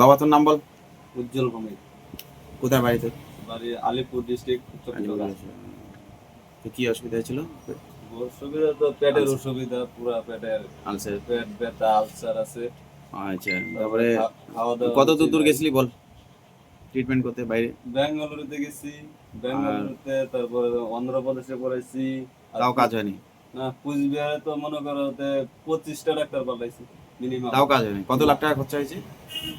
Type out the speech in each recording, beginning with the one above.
বাবা তোর নাম বল। উজ্জ্বল ভূমি, কোথায় বাড়ি তোর? বাড়ি আলিপুর ডিস্ট্রিক্ট। তো কি অসুবিধা ছিল? অসুবিধা তো পেটের অসুবিধা, পুরা পেটের আলসার। পেট ব্যথা, আলসার আছে। আচ্ছা, তারপরে খাওয়া দাওয়া কত দূর দূর গেছিলি বল ট্রিটমেন্ট করতে বাইরে? বেঙ্গালুরুতে গেছি, বেঙ্গালুরুতে তারপরে অন্ধ্রপ্রদেশে করাইছি। তাও কাজ হয়নি? না, কুচবিহারে তো মনে করো 25টা ডাক্তার পাঠাইছি মিনিমাম। তাও কাজ হয়নি? কত লাখ টাকা খরচা হয়েছে?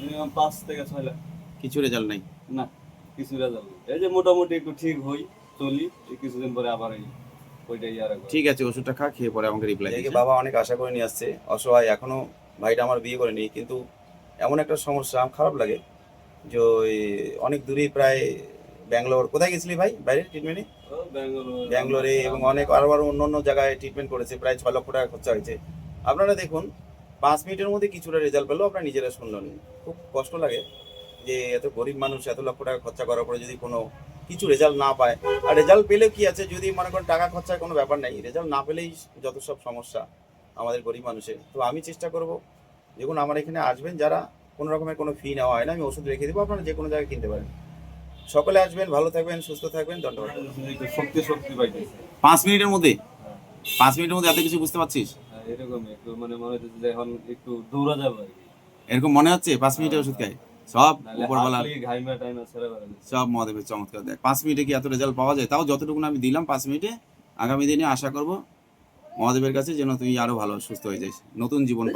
মিনিমাম 5 থেকে 6 লাখ। কিছু রেজাল্ট নাই? না, কিছু রেজাল্ট নেই। এই যে মোটামুটি একটু ঠিক হই, চলি, এই কিছুদিন পরে আবার ওইটাই আর একবার। ঠিক আছে, ওষুধটা খা, খেয়ে পরে আমাকে রিপ্লাই দিস। বাবা অনেক আশা করে নিয়ে আসছে, অসহায়, এখনো ভাইটা আমার বিয়ে করেনি, কিন্তু এমন একটা সমস্যা, খারাপ লাগে যে ওই অনেক দূরেই, প্রায় ব্যাঙ্গালোর। কোথায় গেছিলি ভাই বাইরে ট্রিটমেন্টে? ব্যাঙ্গালোরে এবং অনেক আরো অন্য অন্য জায়গায় ট্রিটমেন্ট করেছে, প্রায় 6 লক্ষ টাকা খরচা হয়েছে। আপনারা দেখুন, 5 মিনিটের মধ্যে কিছুটা রেজাল্ট পেলো, আপনারা নিজেরা শুনলেন। খুব কষ্ট লাগে যে এত গরিব মানুষ এত লক্ষ টাকা খরচা করার পরে যদি কোনো কিছু রেজাল্ট না পায়। আর রেজাল্ট পেলেও কি আছে, যদি মনে করেন টাকা খরচার কোনো ব্যাপার নেই, রেজাল্ট না পেলেই যত সব সমস্যা আমাদের গরিব মানুষের। তো আমি চেষ্টা করব, দেখুন আমার এখানে আসবেন যারা, কোনো রকমের কোনো ফি নেওয়া হয় না, আমি ওষুধ রেখে দেবো, আপনারা যে কোনো জায়গায় কিনতে পারেন। সকলে আসবেন, ভালো থাকবেন, সুস্থ থাকবেন, ধন্যবাদ। শক্তি শক্তি পাইতেছে 5 মিনিটের মধ্যে? 5 মিনিটের মধ্যে এত কিছু বুঝতে পারছিস? এরকমই একটু মানে মনে হচ্ছে যে এখন একটু দৌড়া যাবে আর কি। এরকম মনে হচ্ছে 5 মিনিটে ওষুধ খায়? সব উপরবেলা, ঘাইমা টাইমা ছেড়ে বেড়াবে। সব মহাদেবের চমৎকার। দেখ 5 মিনিটে কি এত রেজাল্ট পাওয়া যায়? তাও যতটুকু আমি দিলাম 5 মিনিটে, আগামী দিনে আশা করব মহাদেবের কাছে যেন তুই আরো ভালো সুস্থ হয়ে যাস, নতুন জীবন